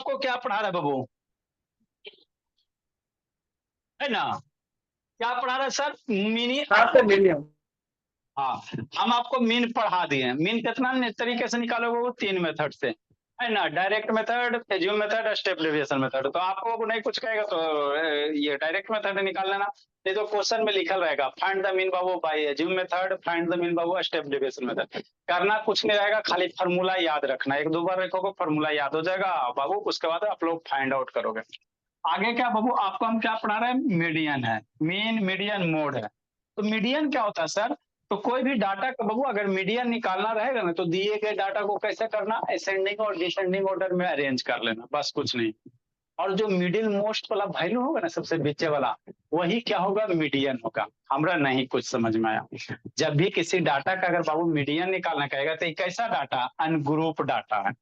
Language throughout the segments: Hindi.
आपको क्या पढ़ा रहा है बाबू, है ना? क्या पढ़ा रहा है सर? मिनी। हाँ सर मीडियम। हाँ, हम आपको मीन पढ़ा दिए। मीन कितना तरीके से निकालोगे? वो 3 मेथड से, है ना? Direct method, assume method, step deviation method. तो आपको नहीं कुछ कहेगा तो ये डायरेक्ट मेथड निकाल लेना। ये तो क्वेश्चन में लिखल रहेगा, फाइंड द मीन बाबू by assume method, find the mean बाबू स्टेप डेविएशन मेथड। करना कुछ नहीं रहेगा, खाली फार्मूला याद रखना। 1-2 बार रखोगे फार्मूला याद हो जाएगा बाबू। उसके बाद आप लोग फाइंड आउट करोगे। आगे क्या बाबू, आपको हम क्या पढ़ा रहे हैं? मीडियन है, मीन मीडियन मोड है। तो मीडियन क्या होता है सर? तो कोई भी डाटा का बाबू अगर मीडियन निकालना रहेगा ना, तो दिए गए डाटा को कैसे करना? असेंडिंग और डिसेंडिंग ऑर्डर में अरेंज कर लेना, बस कुछ नहीं। और जो मिडिल मोस्ट वाला वैल्यू होगा ना, सबसे बीचे वाला, वही क्या होगा? मीडियन होगा। हमरा नहीं कुछ समझ में आया। जब भी किसी डाटा का अगर बाबू मीडियन निकालना कहेगा, तो ये कैसा डाटा? अनग्रुप डाटा है।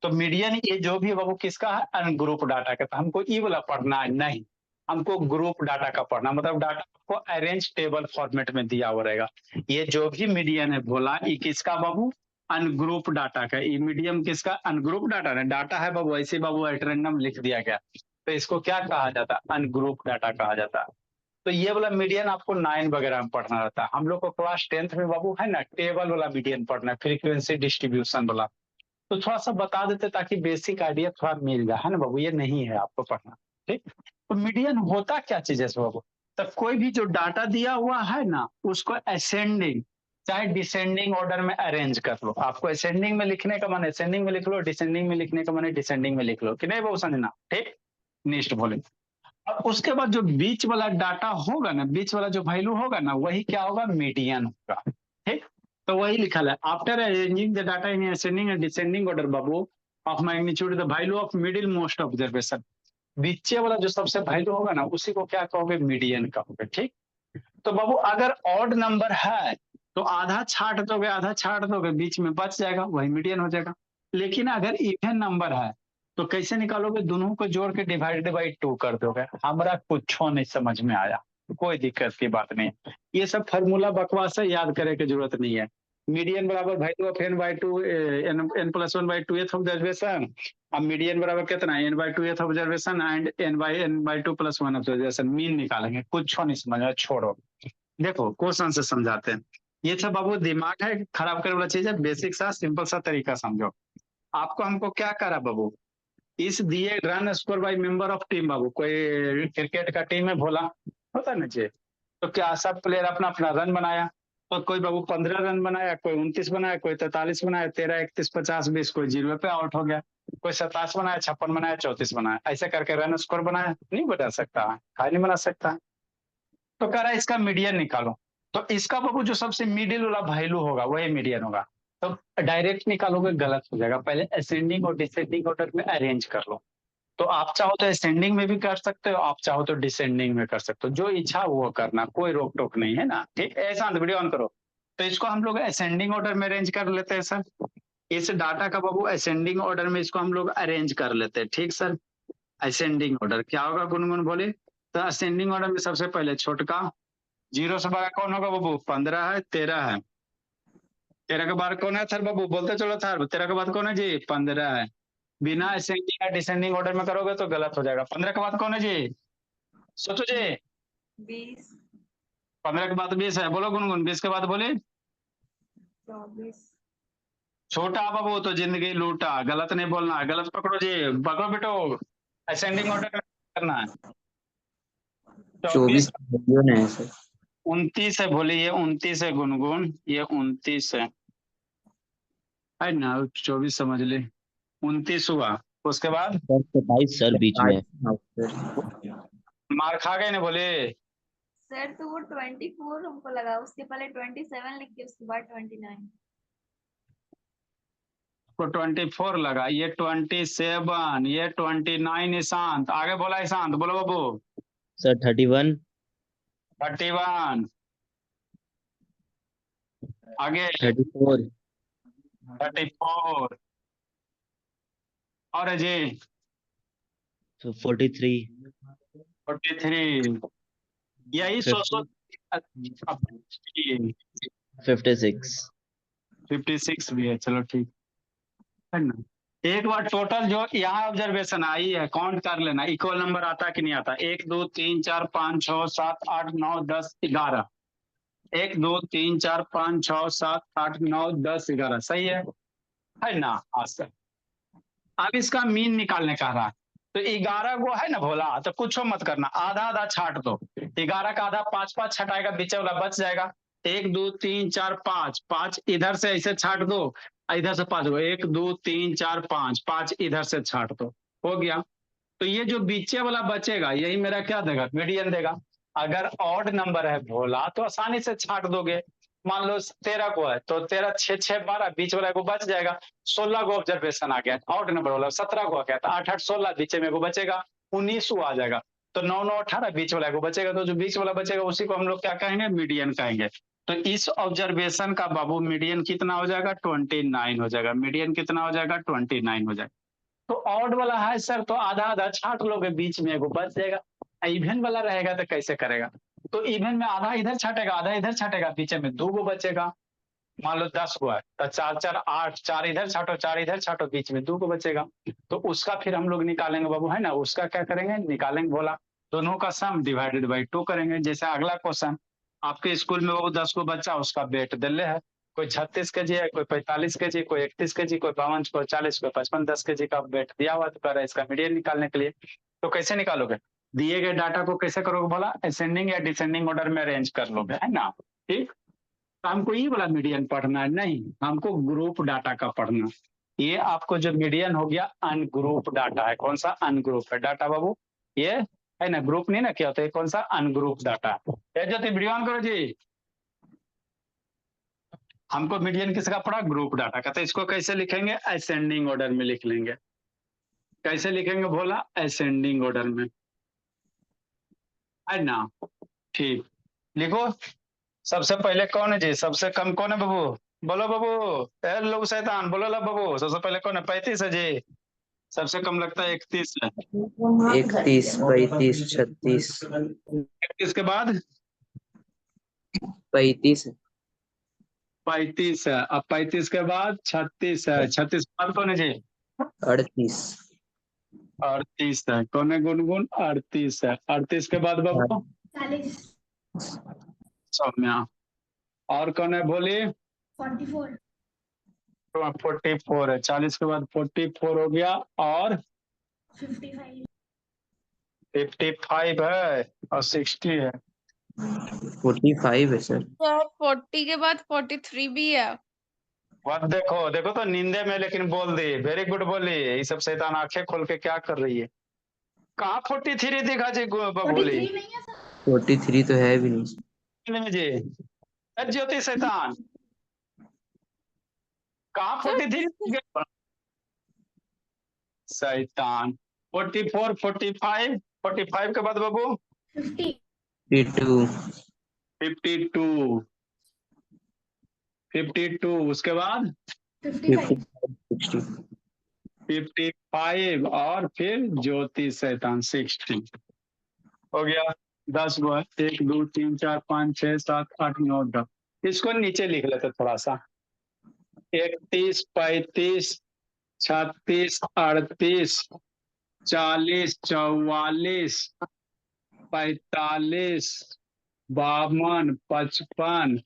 तो मीडियन ये जो भी है बाबू किसका है? अनग्रुप डाटा का। तो हमको ई वाला पढ़ना है नहीं, हमको ग्रुप डाटा का पढ़ना। मतलब डाटा को अरेंज टेबल फॉर्मेट में दिया हुआ रहेगा। ये जो भी मीडियन है बोला, ये किसका बाबू? अनग्रुप डाटा का। ये मीडियम किसका? अनग्रुप डाटा है। डाटा है बाबू, ऐसे बाबू एट रैंडम लिख दिया गया, तो इसको क्या कहा जाता है? अनग्रुप डाटा कहा जाता है। तो ये वाला मीडियन आपको 9 वगैरह में पढ़ना रहता है। हम लोग को क्लास 10th में बाबू है ना, टेबल वाला मीडियन पढ़ना है, फ्रीक्वेंसी डिस्ट्रीब्यूशन वाला। तो थोड़ा सा बता देते ताकि बेसिक आइडिया थोड़ा मिल जाए, है ना बाबू? ये नहीं है आपको पढ़ना, ठीक? तो मीडियन होता क्या चीज है बाबू? तो कोई भी जो डाटा दिया हुआ है ना, उसको असेंडिंग चाहे डिसेंडिंग ऑर्डर में अरेंज कर लो। आपको असेंडिंग में लिखने का मन असेंडिंग में लिख लो, डिसेंडिंग में लिखने का मन डिसेंडिंग में लिख लो, कि नहीं बाबू? समझना, ठीक? नेक्स्ट बोले। अब उसके बाद जो बीच वाला डाटा होगा ना, बीच वाला जो वैल्यू होगा ना, वही क्या होगा? मीडियन होगा, ठीक? तो वही लिखा है, after arranging the data in ascending and descending order Babu of magnitude the value of middle most observation. बीचे वाला जो सबसे वैल्यू होगा ना, उसी को क्या कहोगे? मीडियन कहोगे, ठीक? तो बाबू अगर ऑड नंबर है तो आधा छाट दोगे, आधा छाट दोगे, बीच में बच जाएगा, वही मीडियन हो जाएगा। लेकिन अगर इवन नंबर है तो कैसे निकालोगे? दोनों को जोड़ के डिवाइडेड बाई 2 कर दोगे। हमारा कुछ नहीं समझ में आया, कोई दिक्कत की बात नहीं। ये सब फार्मूला बकवास है, याद करे की जरूरत नहीं है। मीडियन बराबर value of n by two, n plus 1 by 2th observation. अब मीडियन बराबर कितना? n by 2th observation and n by 2 plus 1 observation. Mean निकालेंगे, कुछ नहीं समझ में, छोड़ो। देखो क्वेश्चन से समझाते हैं। ये सब बाबू दिमाग है खराब करने वाला चीज है। बेसिक सा सिंपल सा तरीका समझो। आपको हमको क्या करा बाबू? इस दिए run score by member of team बाबू। कोई क्रिकेट का टीम है भोला, होता है ना जी? तो क्या सब प्लेयर अपना अपना रन बनाया? तो कोई बाबू 15 रन बनाया, कोई 29 बनाया, कोई 43 बनाया, 13, 31, 50, 20, कोई 0 पे आउट हो गया। कोई 27 बनाया, 56 बनाया, 34 बनाया, ऐसे करके रन स्कोर बनाया। नहीं बता सकता, खाली नहीं बना सकता। तो कह रहा है इसका मीडियन निकालो। तो इसका बाबू जो सबसे मिडिल वाला वैल्यू होगा वही मीडियन होगा। तो डायरेक्ट निकालोगे गलत हो जाएगा, पहले असेंडिंग और डिसेंडिंग ऑर्डर में अरेंज कर लो। तो आप चाहो तो असेंडिंग में भी कर सकते हो, आप चाहो तो डिसेंडिंग में कर सकते हो, जो इच्छा वो करना, कोई रोक टोक नहीं है ना, ठीक? ऐसा वीडियो ऑन करो। तो इसको हम लोग असेंडिंग ऑर्डर में अरेंज कर लेते हैं सर। इस डाटा का बाबू असेंडिंग ऑर्डर में इसको हम लोग अरेंज कर लेते हैं, ठीक सर? असेंडिंग ऑर्डर क्या होगा गुनगुन बोले? तो असेंडिंग ऑर्डर में सबसे पहले छोटका 0 से बड़ा कौन होगा बाबू? 15 है, 13 है। 13 के बाद कौन है सर बाबू? बोलते चलो सर, 13 के बाद कौन है जी? 15 है। बिना असेंडिंग या डिसेंडिंग ऑर्डर में करोगे तो गलत हो जाएगा। 15 के बाद कौन है जी? सोचो जी। 20, 15 के बाद 20 है, बोलो गुनगुन। 20 के बाद बोले? 24, छोटा बाबू तो जिंदगी लूटा, गलत नहीं बोलना है, गलत पकड़ो जी, पकड़ो बेटो। असेंडिंग ऑर्डर करना है। 24, 24 मिलियन है सर। 29 है, बोले ये 29 है गुनगुन, ये 29 है ना? 24 समझ ले, 29 हुआ। उसके बाद 27 सर बीच में। मार खा गए ना बोले? सर तो वो 24 हमको लगा, उसके पहले 27 लिख के उसके बाद 29। को 24 लगा, ये 27, ये 29। ईशांत आगे बोला, ईशांत बोलो बाबू। सर 31, 31 आगे, 34, 34 और अजय 43, 43। यही सो 56। 56 भी है, चलो ठीक है ना? एक बार टोटल जो यहाँ ऑब्जर्वेशन आई है काउंट कर लेना, इक्वल नंबर आता कि नहीं आता। 1 2 3 4 5 6 7 8 9 10 11। 1 2 3 4 5 6 7 8 9 10 11, सही है ना। आज तक अब इसका मीन निकालने का रहा, तो 11 को है ना भोला, तो कुछ मत करना, आधा आधा छाट दो। 11 का आधा 5 5 छटाएगा, बीच वाला बच जाएगा। 1 2 3 4 5, 5 इधर से ऐसे छाट दो, इधर से 5 दो, 1 2 3 4 5, 5 इधर से छाट दो, हो गया। तो ये जो बीचे वाला बचेगा यही मेरा क्या देगा, मीडियन देगा। अगर ऑड नंबर है भोला तो आसानी से छाट दोगे। मान लो 13 को है तो 13 6 6 12, बीच वाला को बच जाएगा। 16 को ऑब्जर्वेशन आ गया, ऑड नंबर वाला। 17 को आ गया तो 8 8 16, बीच में को बचेगा। 19 को आ जाएगा तो 9 9 18, बीच वाला को बचेगा। तो जो बीच वाला बचेगा उसी को हम लोग क्या कहेंगे, मीडियन कहेंगे। तो इस ऑब्जर्वेशन का बाबू मीडियन कितना हो जाएगा, 29 हो जाएगा। मीडियन कितना हो जाएगा, 29 हो जाएगा। तो ऑड वाला है सर तो आधा आधा छाट लोगे, बीच में एगो बच जाएगा। इवन वाला रहेगा तो कैसे करेगा, तो इवन में आधा इधर छाटेगा आधा इधर छाटेगा, बीच में 2 गो बचेगा। मान लो 10 को है तो 4 4 8, 4 इधर छाटो 4 इधर छाटो, बीच में 2 को बचेगा। तो उसका फिर हम लोग निकालेंगे बाबू, है ना। उसका क्या करेंगे, निकालेंगे बोला, दोनों का सम डिवाइडेड बाई 2 करेंगे। जैसे अगला क्वेश्चन, आपके स्कूल में वो 10 को बच्चा, उसका वेट दिल्ले है, कोई 36 के जी है, कोई 45 के जी, कोई 31 के जी, कोई 52, कोई 40, कोई 55, 10 के जी का वेट दिया हुआ, तो कह रहा है इसका मीडियन निकालने के लिए। तो कैसे निकालोगे, दिए गए डाटा को कैसे करोगे बोला, असेंडिंग या डिसेंडिंग ऑर्डर में अरेंज कर लोगे, है ना। ठीक, तो हमको ये वाला मीडियन पढ़ना है, नहीं हमको ग्रुप डाटा का पढ़ना। ये आपको जो मीडियन हो गया अनग्रुप डाटा है। कौन सा अनग्रुप है डाटा बाबू, ये है ना, ग्रुप नहीं ना क्या होता है, कौन सा अनग्रुप डाटा है। ज्योति वीडियो ऑन करो जी। हमको मीडियन किसका पढ़ा, ग्रुप डाटा का। तो इसको कैसे लिखेंगे, असेंडिंग ऑर्डर में लिख लेंगे। कैसे लिखेंगे बोला, असेंडिंग ऑर्डर में, है ना। ठीक, लिखो। सबसे पहले कौन है जी, सबसे कम कौन है बाबू, बोलो बाबू। ए लोग शैतान बोलो ला बाबू, सबसे पहले कौन है, 35 है जी। सबसे कम लगता है 31 है। 31 35 36 31 के बाद 35 35 है। अब 35 के बाद 36 है। 36 के बाद कौन है जी, 38 38 है। कौन है गुनगुन, 38 है। 38 के बाद बाबू 40 सौम्या। और कौन है बोली, 44 44 है। 40 के बाद 44 हो गया, और 55 55 है, और 60 है। 45 है सर। तो 40 के बाद 43 भी है। वह देखो देखो तो नींदे में लेकिन बोल दी, वेरी गुड बोली। ये सब शैतान आंखें खोल के क्या कर रही है, कहाँ 43 दिखा जी बोली 43 नहीं है सर। 43 तो है भी नहीं। जी। ज्योति शैतान कहाँ 43 शैतान। 44 45 45 के बाद बाबू 50 52 52 52, उसके बाद 55 60 55, और फिर ज्योति शैतान 60 हो गया। 10 गो है, 1 2 3 4 5 6 7 8 9 10। इसको नीचे लिख लेते थोड़ा सा, 31 35 36 38 40 44 45 52 55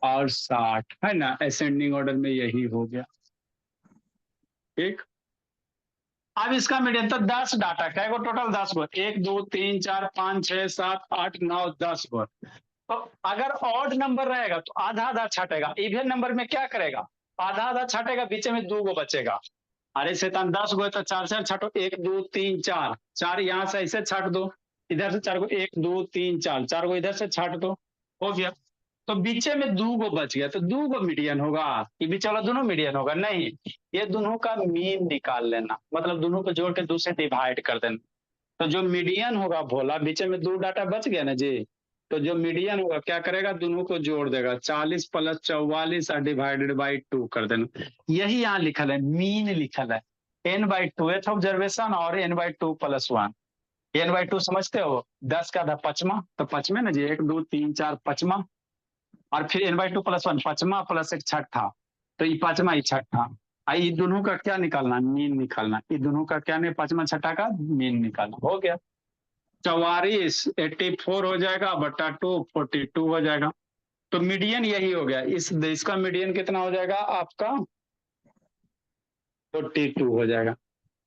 और 60, है ना। असेंडिंग ऑर्डर में यही हो गया। ठीक, अब इसका मीडियन तो 10 डाटा क्या है, टोटल 10 गो, 1 2 3 4 5 6 7 8 9 10 गो। तो अगर ऑड नंबर रहेगा तो आधा आधा छाटेगा, इवन नंबर में क्या करेगा, आधा आधा छाटेगा, बीच में 2 गो बचेगा। अरे शैतान 10 गो है तो 4 4 छाटो, 1 2 3 4, 4 यहाँ से ऐसे छाट दो, इधर से 4 गो, 1 2 3 4, 4 गो इधर से छाट दो, हो गया। तो बीचे में 2 गो बच गया, तो 2 गो मीडियन होगा, ये बीच वाला दोनों मीडियन होगा नहीं, ये दोनों का मीन निकाल लेना, मतलब दोनों को जोड़ के 2 से डिवाइड कर देना। तो जो मीडियन होगा भोला, बीच में 2 डाटा बच गया ना जी, तो जो मीडियन होगा क्या करेगा, दोनों को जोड़ देगा, 40 + 44 डिवाइडेड बाई 2 कर देना। यही यहाँ लिखल है, मीन लिखल है, n/2 ऑब्जर्वेशन और n/2 + 1। n/2 समझते हो, 10 का आधा पचमा, तो पचमे ना जी, 1 2 3 4 पचमा, और फिर n/2 + 1 पचमा प्लस एक छठा, तो ये पांचवा ही छठा। ये दोनों का क्या निकालना, मीन निकालना, ये दोनों का क्या नहीं, पांचवा छठा का मीन निकालना। हो गया 44 84 हो जाएगा बटा 2 42 हो जाएगा। तो मीडियन यही हो गया, इसका मीडियन कितना हो जाएगा आपका 42 हो जाएगा।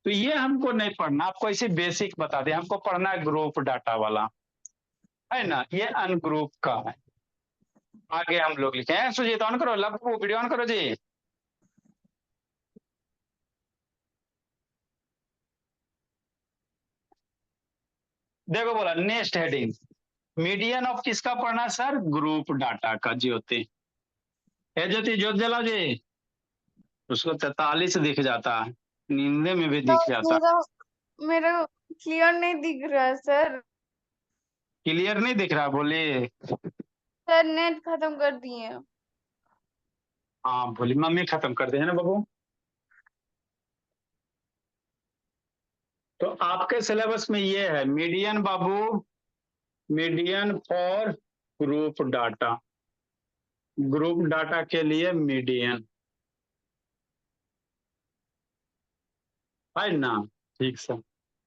तो ये हमको नहीं पढ़ना, आपको इसी बेसिक बता दें, हमको पढ़ना है ग्रुप डाटा वाला, है ना, ये अनग्रुप का है। आगे हम लोग लिखे हैं, सुजीत ऑन करो, लव वीडियो ऑन करो जी। देखो बोला नेक्स्ट हेडिंग, मीडियन ऑफ किसका पढ़ना सर, ग्रुप डाटा का। ज्योति है, ज्योति जोत जलाओ जी। उसको 43 दिख जाता है, नींदे में भी दिख जाता। मेरा मेरा क्लियर नहीं दिख रहा है सर। क्लियर नहीं दिख रहा, बोलिए। सर नेट खत्म कर दिए। हाँ बोली, मम्मी खत्म कर दे है ना बाबू। तो आपके सिलेबस में ये है median Babu, median for group data, group data के लिए मीडियन, है ना। ठीक सर।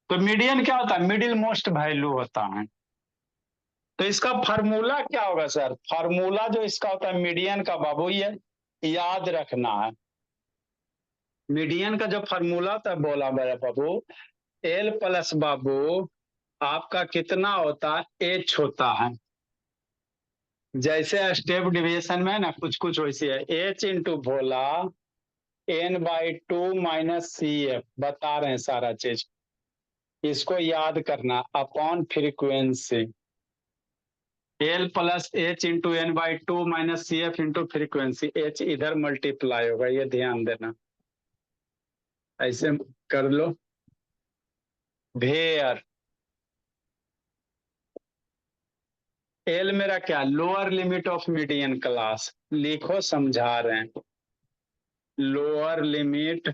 तो मीडियन क्या होता है, मिडिल मोस्ट वैल्यू होता है। तो इसका फार्मूला क्या होगा सर, फार्मूला जो इसका होता है मीडियन का बाबू, ये याद रखना है। मीडियन का जो फार्मूला होता है बोला मेरा बाबू, एल प्लस बाबू आपका कितना होता है, एच होता है। जैसे स्टेप डिविएशन में ना कुछ कुछ वैसे है, H into Bhola n/2 minus C F, बता रहे हैं सारा चीज, इसको याद करना upon frequency. L plus H into n/2 minus C F into frequency, H इधर मल्टीप्लाई होगा, ये ध्यान देना। ऐसे कर लो, भेयर एल मेरा क्या, lower limit of median class, लिखो समझा रहे हैं, lower limit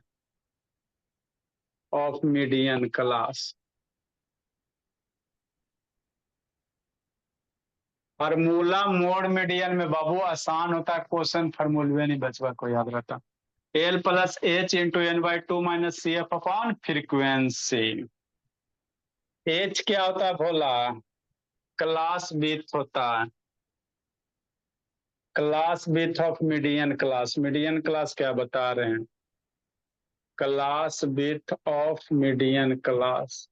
of median class. Formula mode median में बाबू आसान होता है, क्वेश्चन फार्मूले नहीं बचवा को याद रहता। L plus H into n/2 minus C F upon frequency. H क्या होता है भोला, क्लास विड्थ होता है, class width of median class, median class क्या बता रहे हैं, class width of median class.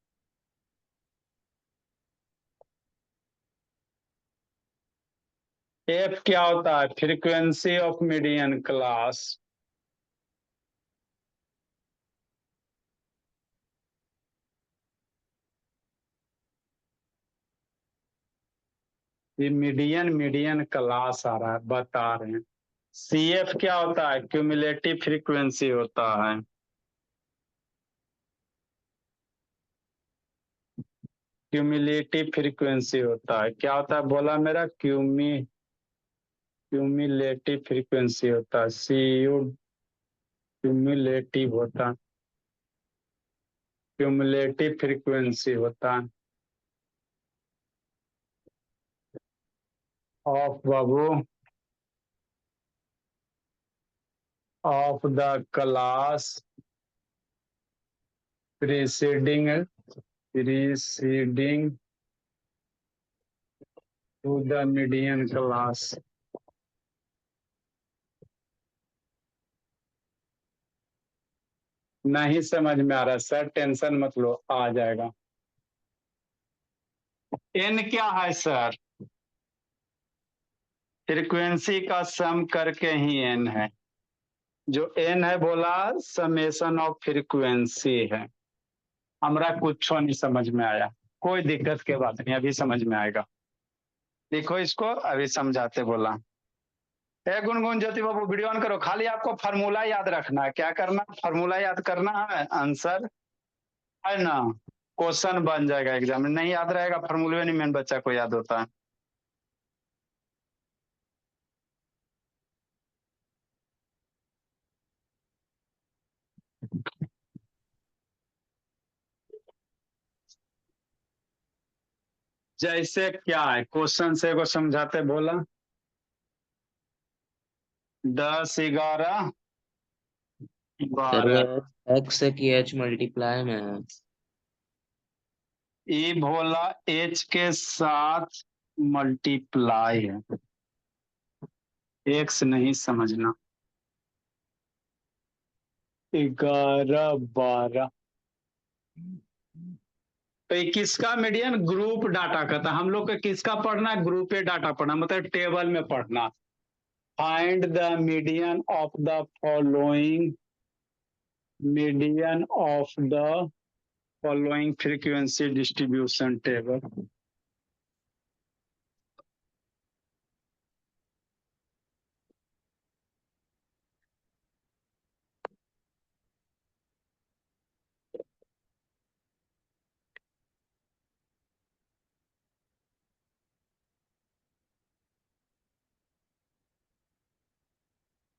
F क्या होता है, फ्रीक्वेंसी ऑफ मीडियन क्लास। ये मीडियन मीडियन क्लास आ रहा है, बता रहे हैं। सी एफ क्या होता है, क्यूमुलेटिव फ्रीक्वेंसी होता है। क्यूमुलेटिव फ्रीक्वेंसी होता है, क्या होता है बोला मेरा, क्यूमुलेटिव फ्रीक्वेंसी होता है, सी यू क्यूमुलेटिव होता है, क्यूमुलेटिव फ्रीक्वेंसी होता है of Babu, of the class preceding to the median class। नहीं समझ में आ रहा सर, टेंशन मत लो, आ जाएगा। एन क्या है सर, फ्रीक्वेंसी का सम करके ही एन है, जो एन है बोला समेशन ऑफ फ्रीक्वेंसी है। हमरा कुछ नहीं समझ में आया, कोई दिक्कत की बात नहीं, अभी समझ में आएगा। देखो इसको अभी समझाते बोला। गुनगुन ज्योति बाबू वीडियो ऑन करो, खाली आपको फार्मूला याद रखना है, क्या करना, फार्मूला याद करना है, आंसर है ना, क्वेश्चन बन जाएगा एग्जाम में। नहीं याद रहेगा फार्मूले नहीं मेन बच्चा को याद होता है। जैसे क्या है, क्वेश्चन से को समझाते बोला, 10 11 सर 12 वो एक्स है कि एच मल्टीप्लाई में है? ई भोला एच के साथ मल्टीप्लाई है, एक्स नहीं समझना। 11 12 तो ये किसका मीडियन? ग्रुप डाटा का था। हम लोग का किसका पढ़ना है? ग्रुप डाटा पढ़ना, मतलब टेबल में पढ़ना। Find the median of the following, median of the following frequency distribution table.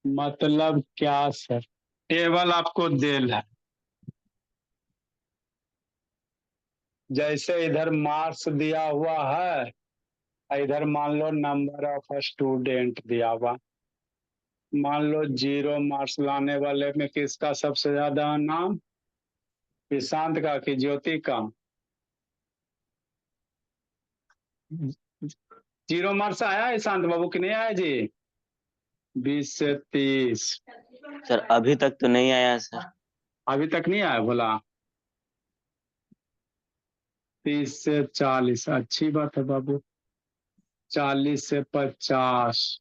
मतलब क्या सर? टेबल आपको देल है, जैसे इधर मार्क्स दिया हुआ है, इधर मान लो नंबर ऑफ स्टूडेंट दिया हुआ। मान लो 0 मार्क्स लाने वाले में किसका सबसे ज्यादा नाम? ईशांत का कि ज्योति का? 0 मार्क्स आया ईशांत बाबू कि नहीं आया जी? 20 से 30। सर अभी तक तो नहीं आया सर। अभी तक नहीं आया बोला? 30 से 40, अच्छी बात है बाबू। 40 से 50,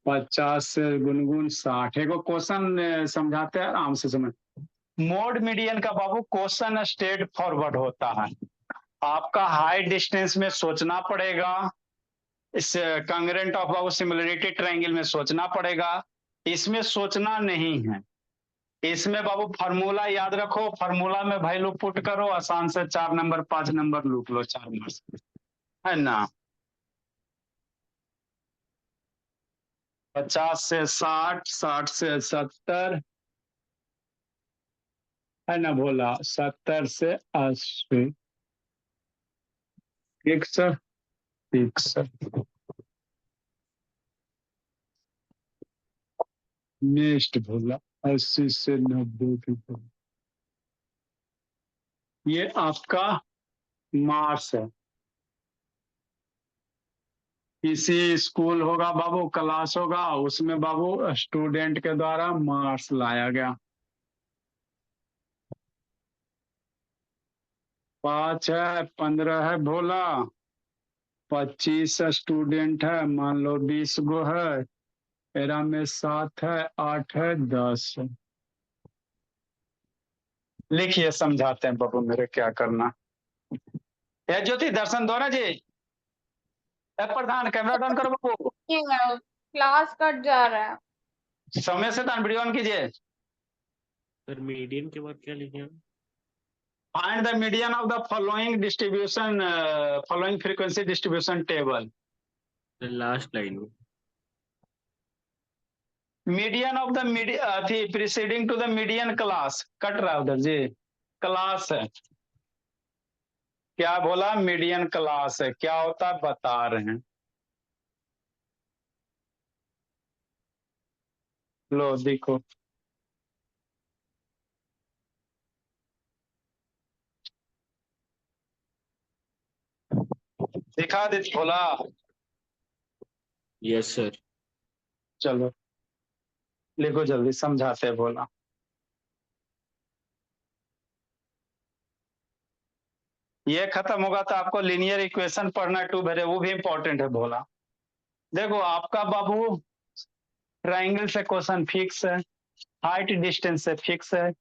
50 से गुनगुन 60। एक क्वेश्चन समझाते हैं आराम से समझ। मोड मीडियन का बाबू क्वेश्चन स्ट्रेट फॉरवर्ड होता है। आपका हाई डिस्टेंस में सोचना पड़ेगा, इस congruent of Babu similarity triangle में सोचना पड़ेगा। इसमें सोचना नहीं है, इसमें बाबू फार्मूला याद रखो, फार्मूला में वैल्यू पुट करो, आसान से 4 नंबर 5 नंबर लूट लो, 4 मार्क्स है ना। 50 से 60, 60 से 70 है ना भोला, 70 से 80। ठीक सर, ठीक सर। नेक्स्ट भोला 80 से 90 की तरफ। ये आपका मार्क्स है। किसी स्कूल होगा बाबू, क्लास होगा, उसमें बाबू स्टूडेंट के द्वारा मार्क्स लाया गया। 5 है, 15 है भोला, 25 स्टूडेंट है, मान लो 20 गो है, तेरा में 7 है, 8 है, 10 है। लिखिए, समझाते हैं बाबू मेरे क्या करना। ए ज्योति दर्शन दो ना जी। ए प्रधान कैमरा डाउन करो बाबू। क्लास कट जा रहा है। समय से वीडियो ऑन कीजिए। सर मीडियन के बाद क्या लिखे हम? Find the median of the following distribution, following frequency distribution table. Last line में मीडियन ऑफ द थी preceding to the median class, cut रहा है उधर जी, क्लास है। क्या बोला? मीडियन क्लास है, क्या होता है बता रहे हैं। लो देखो, दिखा दे बोला। Yes sir. चलो लिखो जल्दी, समझाते हैं बोला। ये खत्म होगा तो आपको लीनियर इक्वेशन पढ़ना 2 वेरे, वो भी इंपॉर्टेंट है बोला। देखो आपका बाबू ट्राइंगल से क्वेश्चन फिक्स है, हाइट डिस्टेंस से फिक्स है,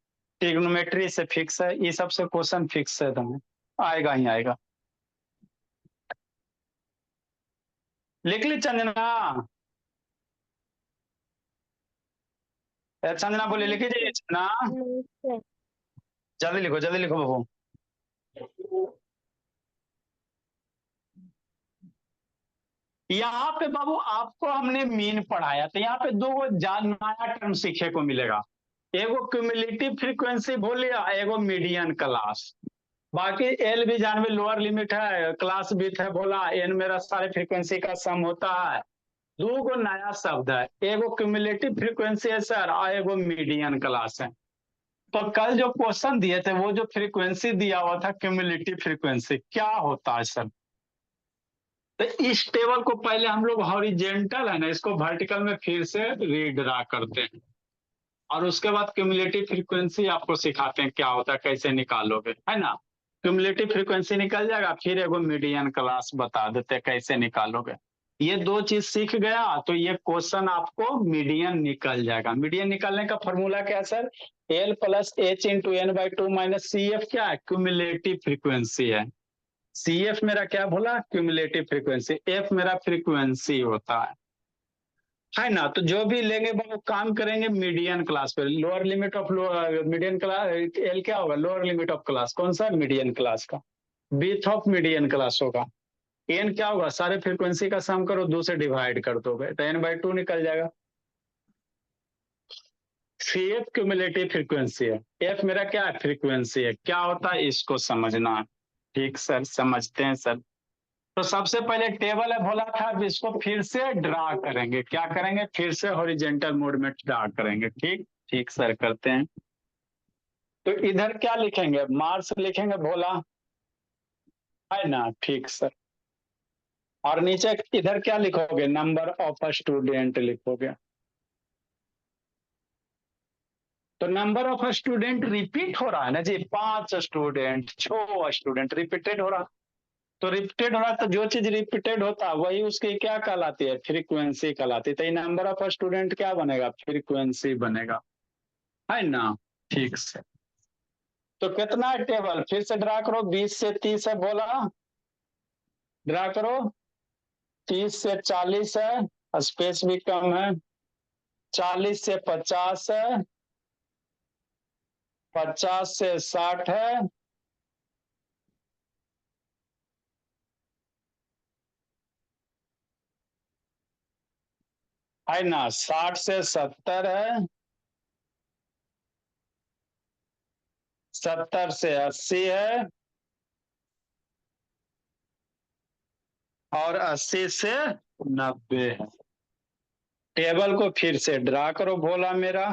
ट्रिग्नोमेट्री से फिक्स है, ये सब से क्वेश्चन फिक्स है, तुम्हें आएगा ही आएगा। लिख ली चंदना? चंदना बोले लिखी जी चंदना, जल्दी लिखो बाबू। यहाँ पे बाबू आपको हमने मीन पढ़ाया, तो यहाँ पे 2 नया टर्म सीखे को मिलेगा। एगो क्यूमुलेटिव फ्रीक्वेंसी बोलिए, एगो मीडियन क्लास। बाकी एल भी जानवे लोअर लिमिट है, क्लास भी है बोला, एन मेरा सारे फ्रीक्वेंसी का सम होता है। दो गो नया शब्द है, एगो क्यूमुलेटिव फ्रीक्वेंसी है सर और एगो मीडियन क्लास है। तो कल जो क्वेश्चन दिए थे वो जो फ्रीक्वेंसी दिया हुआ था क्यूमुलेटिव फ्रीक्वेंसी क्या होता है सर। तो इस टेबल को पहले हम लोग हॉरिजेंटल है ना इसको वर्टिकल में फिर से रीड्रा करते हैं और उसके बाद क्यूमुलेटिव फ्रीक्वेंसी आपको सिखाते हैं क्या होता है कैसे निकालोगे, है ना। क्यूमुलेटिव फ्रीक्वेंसी निकल जाएगा, फिर एगो मीडियन क्लास बता देते हैं कैसे निकालोगे। ये दो चीज सीख गया तो ये क्वेश्चन आपको मीडियन निकल जाएगा। मीडियन निकालने का फॉर्मूला क्या है sir, L plus H into N by two minus C F क्या है, क्यूमुलेटिव फ्रीक्वेंसी है। सी एफ मेरा क्या बोला, क्यूमुलेटिव फ्रीक्वेंसी, एफ मेरा फ्रीक्वेंसी होता है ना। तो जो भी लेंगे वो काम करेंगे मीडियन क्लास पे। Lower limit of median class L क्या होगा, लोअर लिमिट ऑफ क्लास कौन सा, मीडियन क्लास का, विथ ऑफ मीडियन क्लास होगा। एन क्या होगा, सारे फ्रीक्वेंसी का सम करो, 2 से डिवाइड कर दोगे तो एन बाई 2 निकल जाएगा। सी एफ क्यूमुलेटिव फ्रीक्वेंसी है, एफ मेरा क्या है, फ्रीक्वेंसी है। क्या होता है इसको समझना है। ठीक सर, समझते हैं सर। तो सबसे पहले टेबल है बोला था, अब इसको फिर से ड्रा करेंगे। क्या करेंगे, फिर से हॉरिजेंटल मोड में ड्रा करेंगे। ठीक ठीक सर, करते हैं। तो इधर क्या लिखेंगे, मार्क्स लिखेंगे भोला, है ना। ठीक सर। और नीचे इधर क्या लिखोगे, नंबर ऑफ स्टूडेंट लिखोगे। तो नंबर ऑफ स्टूडेंट रिपीट हो रहा है ना जी, 5 स्टूडेंट 6 स्टूडेंट रिपीटेड हो रहा। तो रिपीटेड हो रहा तो जो चीज रिपीटेड होता है वही उसकी क्या कहलाती है, फ्रीक्वेंसी कहलाती है। तो ये नंबर ऑफ स्टूडेंट क्या बनेगा, फ्रीक्वेंसी बनेगा, है ना। ठीक से। तो कितना है टेबल, फिर से ड्रा करो। 20 से 30 है बोला, ड्रा करो। 30 से 40 है, स्पेस भी कम है। 40 से 50 है, 50 से 60 है, है ना। 60 से 70 है, 70 से 80 है, और 80 से 90 है। टेबल को फिर से ड्रा करो भोला मेरा,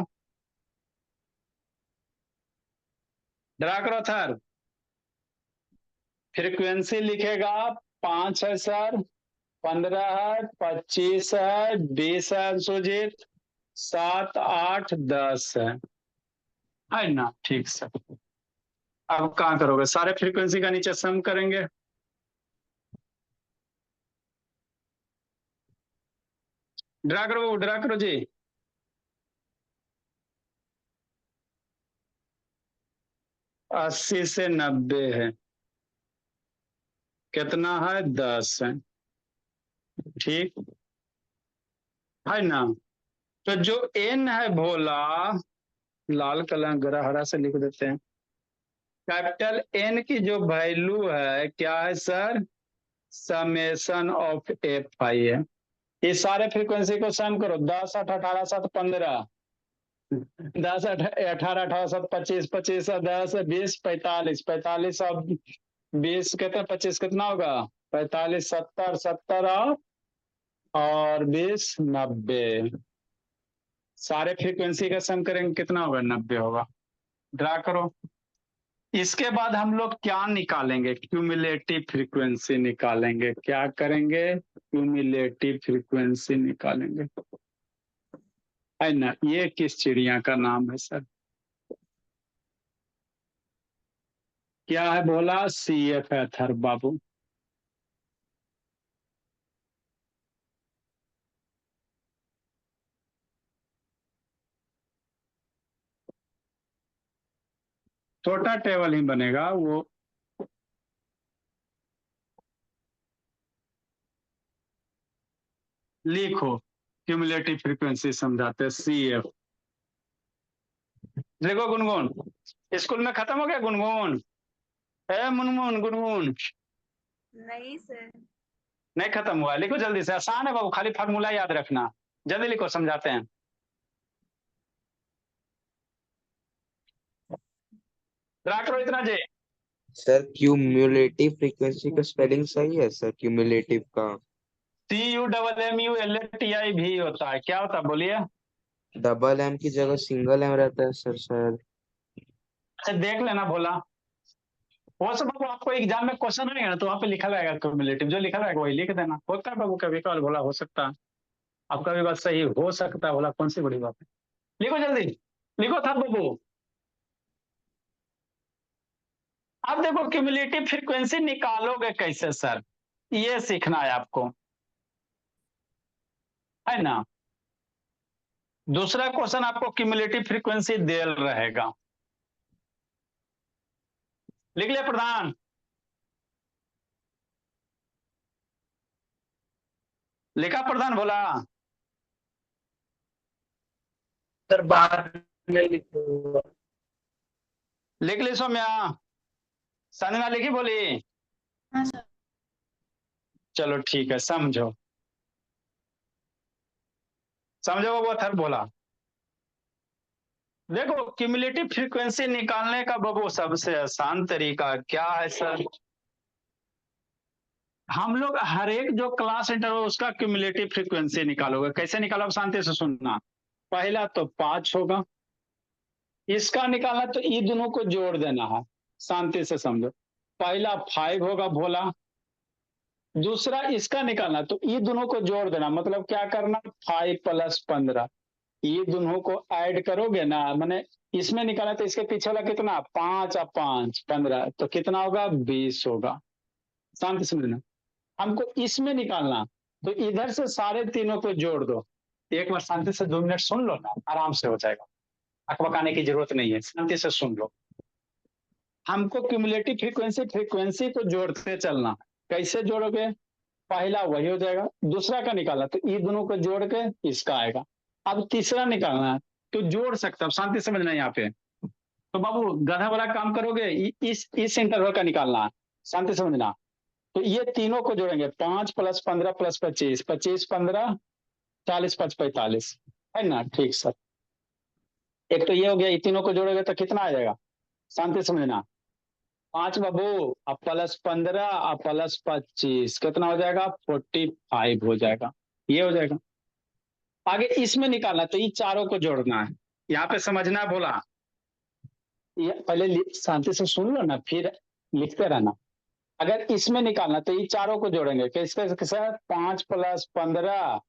ड्रा करो सर। फ्रीक्वेंसी लिखेगा 5 है सर, 15 है, 25 है, 20 है सुजीत, 7 8 10 है ना। ठीक सर। अब कहाँ करोगे, सारे फ्रीक्वेंसी का नीचे सम करेंगे। ड्रा करो जी। अस्सी से 90 है, कितना है, 10 है। ठीक है ना। तो जो एन है भोला, लाल कलर गरा हरा से लिख देते हैं। कैपिटल एन की जो वैल्यू है क्या है sir, summation of F I है। इस सारे फ्रीक्वेंसी को सम करो, 10 8 18 7 15, 10 18 18 7 25 25 10 20 45 45 अब 20 कितना, 25 कितना होगा, 45 70 70 और 20 90। सारे फ्रीक्वेंसी का सम करेंगे कितना होगा, 90 होगा। ड्रा करो। इसके बाद हम लोग क्या निकालेंगे, क्यूमुलेटिव फ्रीक्वेंसी निकालेंगे। क्या करेंगे, क्यूमुलेटिव फ्रीक्वेंसी निकालेंगे, है ना। ये किस चिड़िया का नाम है सर, क्या है बोला, सी एफ है थर बाबू। छोटा टेबल ही बनेगा वो। लिखो, क्यूमुलेटिव फ्रीक्वेंसी समझाते, सी एफ। देखो गुनगुन, स्कूल में खत्म हो गया गुनगुन, है मुनमुन गुनगुन, नहीं सर। नहीं खत्म हुआ। लिखो जल्दी से, आसान है बाबू, खाली फार्मूला याद रखना। जल्दी लिखो, समझाते हैं। ड्रा करो इतना जे। सर क्यूम्युलेटिव फ्रीक्वेंसी का स्पेलिंग सही है सर, क्यूम्युलेटिव का। CUMMULATI भी होता है, क्या होता है बोलिए। डबल एम की जगह सिंगल एम रहता है सर शायद। अच्छा देख लेना बोला। वो सब बाबू आपको एग्जाम में क्वेश्चन रहेगा ना, तो वहाँ पे लिखा रहेगा क्यूमुलेटिव, जो लिखा रहेगा वही लिख देना। होता है बाबू कभी कभार, बोला हो सकता है आपका भी बात सही हो सकता है, बोला कौन सी बड़ी बात है। लिखो जल्दी, लिखो था बाबू। अब देखो क्यूमुलेटिव फ्रीक्वेंसी निकालोगे कैसे सर, ये सीखना है आपको, है ना। दूसरा क्वेश्चन आपको क्यूमुलेटिव फ्रीक्वेंसी दे रहेगा, लिख लिया प्रधान। लिखा प्रधान बोला। सर बाद में लिखूंगा। लिख ली सौम्या, संजना लिखी बोली। हाँ सर। चलो ठीक है, समझो समझो वो थर बोला। देखो क्यूमुलेटिव फ्रीक्वेंसी निकालने का बबू सबसे आसान तरीका क्या है सर, हम लोग हर एक जो क्लास इंटरवल उसका क्यूमुलेटिव फ्रीक्वेंसी निकालोगे। कैसे निकालोगे, शांति से सुनना। पहला तो 5 होगा, इसका निकालना तो ये दोनों को जोड़ देना है, शांति से समझो। पहला 5 होगा भोला, दूसरा इसका निकालना तो ये दोनों को जोड़ देना, मतलब क्या करना 5 + 15, ये दोनों को ऐड करोगे ना, मैंने इसमें निकाला तो इसके पीछे वाला कितना 5 और 5 15, तो कितना होगा 20 होगा। शांति समझना, हमको इसमें निकालना तो इधर से सारे तीनों को जोड़ दो। एक बार शांति से 2 मिनट सुन लो ना, आराम से हो जाएगा, अकबकाने की जरूरत नहीं है, शांति से सुन लो। हमको क्यूमुलेटिव फ्रीक्वेंसी को जोड़ते चलना। कैसे जोड़ोगे, पहला वही हो जाएगा, दूसरा का निकालना तो ये दोनों को जोड़ के इसका आएगा। अब तीसरा निकालना है तो जोड़ सकता, शांति समझना यहाँ पे। तो बाबू गधा वाला काम करोगे, इस इंटरवल का निकालना है, शांति समझना। तो ये तीनों को जोड़ेंगे, 5 + 15 + 25, 25 15 40 5 45, है ना। ठीक सर, एक तो ये हो गया, ये तीनों को जोड़ोगे तो कितना आ जाएगा, शांति समझना। 5 बाबू अब +15 और +25 कितना हो जाएगा 45 हो जाएगा, ये हो जाएगा। आगे इसमें निकालना तो ये चारों को जोड़ना है, यहाँ पे समझना बोला। ये पहले शांति से सुन लो ना, फिर लिखते रहना। अगर इसमें निकालना तो ये चारों को जोड़ेंगे, किसके किसके 5 + 15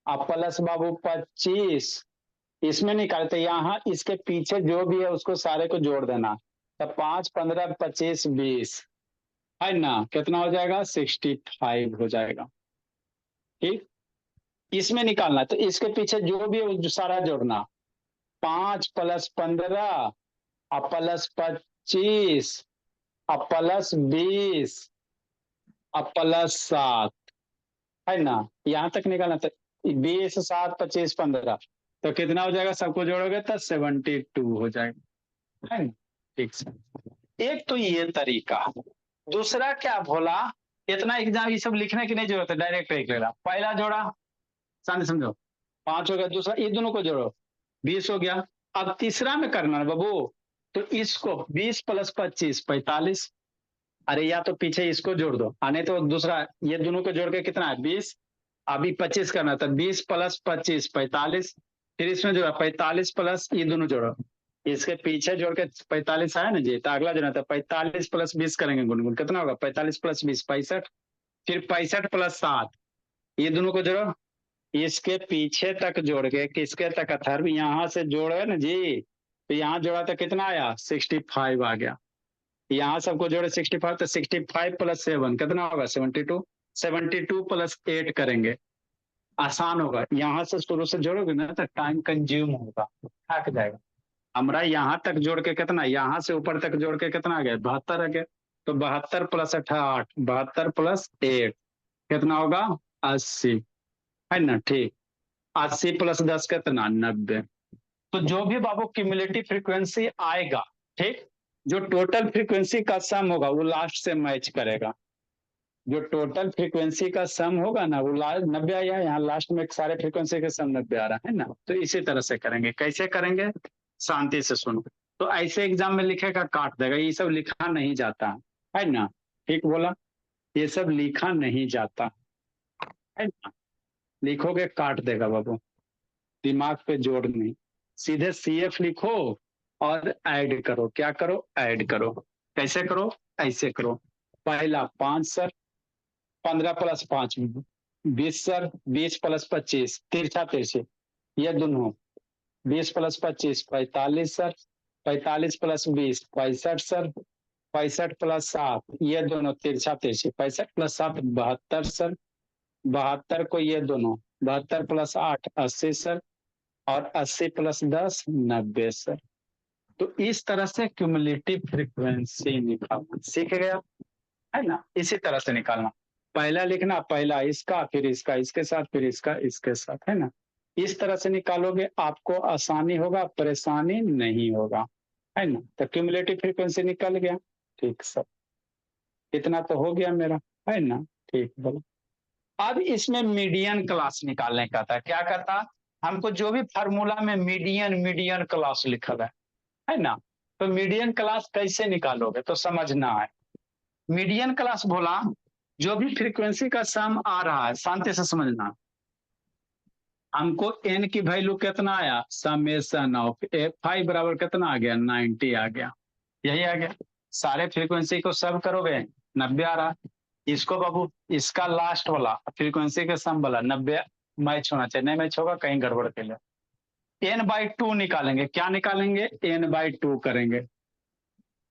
और प्लस बाबू 25, इसमें निकालते यहाँ इसके पीछे जो भी है उसको सारे को जोड़ देना, तो 5 15 25 20, है ना, कितना हो जाएगा 65 हो जाएगा। ठीक, इसमें निकालना तो इसके पीछे जो भी है जो सारा जोड़ना, 5 + 15 और +25 और +20 और +7, है ना, यहाँ तक निकालना। तो 20 7 25 15 तो कितना हो जाएगा, सबको जोड़ोगे तो 72 हो जाएगा, है ना। ठीक से, एक तो ये तरीका। दूसरा क्या भोला, इतना एग्जाम ये सब लिखने की नहीं जरूरत है, डायरेक्ट लिख लेना। पहला जोड़ा, शांति समझो, 5 हो गया, दूसरा ये दोनों को जोड़ो 20 हो गया। अब तीसरा में करना है बाबू, तो इसको 20 + 25 45, अरे या तो पीछे इसको जोड़ दो, आने तो दूसरा ये दोनों को जोड़ के कितना है 20, अभी 25 करना था, 20 + 25 45, फिर इसमें जो है 45 प्लस ये दोनों जोड़ो, इसके पीछे जोड़ के 45 आया ना जी, तो अगला जोड़ना था 45 + 20 करेंगे गुनगुन, कितना होगा 45 + 20 65, फिर 65 + 7 ये दोनों को जोड़ो, इसके पीछे तक जोड़ के किसके तक अथर्व यहाँ से जोड़े ना जी, तो यहाँ जोड़ा तो कितना आया 65 आ गया। यहाँ सबको जोड़े 65, तो 65 + 7 कितना होगा 72, 72 + 8 करेंगे, आसान होगा। यहाँ से शुरू से जोड़ोगे ना तो टाइम कंज्यूम होगा, थक जाएगा। हमारा यहाँ तक जोड़ के कितना, यहाँ से ऊपर तक जोड़ के कितना आ गया 72 आ गया, तो 72 + 8 72 + 8 कितना होगा 80, है ना। ठीक, 80 + 10 कितना 90। तो जो भी बाबू क्यूमुलेटिव फ्रीक्वेंसी आएगा, ठीक, जो टोटल फ्रीक्वेंसी का सम होगा वो लास्ट से मैच करेगा। जो टोटल फ्रीक्वेंसी का सम होगा ना वो 90 आया, यहाँ लास्ट में सारे फ्रीक्वेंसी का सम 90 आ रहा है ना। तो इसी तरह से करेंगे, कैसे करेंगे शांति से सुनो। तो ऐसे एग्जाम में लिखेगा काट देगा, ये सब लिखा नहीं जाता, है ना। ठीक बोला, ये सब लिखा नहीं जाता। है ना। लिखोगे काट देगा बाबू, दिमाग पे जोर नहीं, सीधे CF लिखो और ऐड करो। क्या करो? ऐड करो। कैसे करो? ऐसे करो। पहला 5 सर, 15 + 5 20 सर, 20 + 25 तिरछा तिरछे ये दोनों, 20 + 25 45 सर, 45 + 20 65 सर, 65 + 7 ये दोनों तिरछा तिरछे, 65 + 7 72 सर, 72 को ये दोनों, 72 + 8 80 सर, और 80 + 10 90 सर। तो इस तरह से क्यूमुलेटिव फ्रीक्वेंसी निकालना सीख गया, है ना। इसी तरह से निकालना, पहला लिखना, पहला इसका, फिर इसका इसके साथ, फिर इसका इसके साथ, है ना। इस तरह से निकालोगे आपको आसानी होगा, परेशानी नहीं होगा, है ना। तो क्यूमुलेटिव फ्रीक्वेंसी निकल गया। ठीक सर, इतना तो हो गया मेरा, है ना। ठीक, बोलो। अब इसमें मीडियन क्लास निकालने का था। क्या करता? हमको जो भी फार्मूला में मीडियन मीडियन क्लास लिखा है ना, तो मीडियन क्लास कैसे निकालोगे तो समझना है। मीडियन क्लास बोला, जो भी फ्रीक्वेंसी का सम आ रहा है, शांति से समझना। हमको n की वैल्यू कितना आया, समेशन ऑफ f5 बराबर कितना आ गया, 90 आ गया। यही आ गया। सारे फ्रीक्वेंसी को सब करोगे 90 आ रहा। इसको बाबू, इसका लास्ट वाला फ्रीक्वेंसी के सम वाला 90 मैच होना चाहिए, नहीं मैच होगा कहीं गड़बड़ के लिए। n/2 निकालेंगे। क्या निकालेंगे? n/2 करेंगे।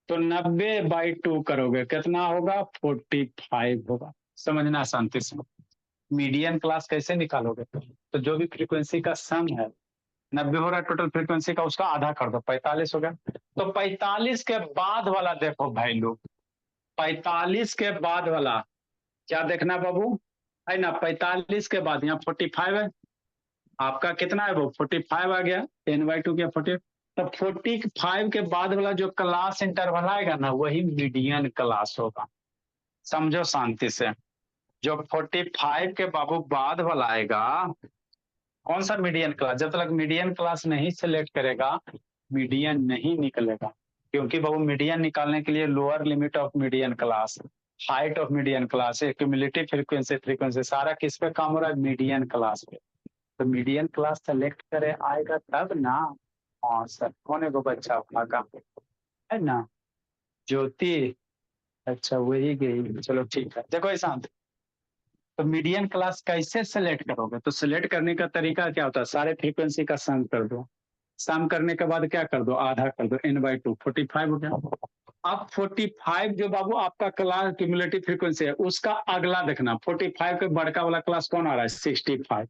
तो 90/2 करोगे कितना होगा, 45 होगा। समझना शांति से। मीडियन क्लास कैसे निकालोगे? तो जो भी फ्रीक्वेंसी का सम है, 90 हो रहा है टोटल फ्रीक्वेंसी का, उसका आधा कर दो, 45 हो गया। तो 45 के बाद वाला देखो वैल्यू, 45 के बाद वाला क्या देखना बाबू, है ना। 45 के बाद यहाँ 45 है, आपका कितना है वो 45 आ गया, n/2 क्या 40। तो 45 के बाद वाला जो क्लास इंटरवल आएगा ना, वही मीडियन क्लास होगा। समझो शांति से। जो 45 के बाबू बाद वाला आएगा, कौन सा मीडियन क्लास? जब तक मीडियन क्लास नहीं सिलेक्ट करेगा, मीडियन नहीं निकलेगा। क्योंकि बाबू मीडियन निकालने के लिए lower limit of median class, height of median class, cumulative frequency, frequency सारा किस पे काम हो रहा है, मीडियन क्लास पे। तो मीडियन क्लास सेलेक्ट करे आएगा तब ना। हाँ सर, कौन है वो बच्चा भागा, है ना, ज्योति। अच्छा वही गई, चलो ठीक है। देखो ऐसा, तो मीडियन क्लास कैसे सेलेक्ट करोगे? तो सेलेक्ट करने का तरीका क्या होता है, सारे फ्रीक्वेंसी का सम कर दो। सम करने के बाद क्या कर दो, आधा कर दो, n/2 45 हो गया। अब 45 जो बाबू आपका क्लास क्यूमुलेटिव फ्रीक्वेंसी है, उसका अगला देखना, 45 के बड़का वाला क्लास कौन आ रहा है, 65।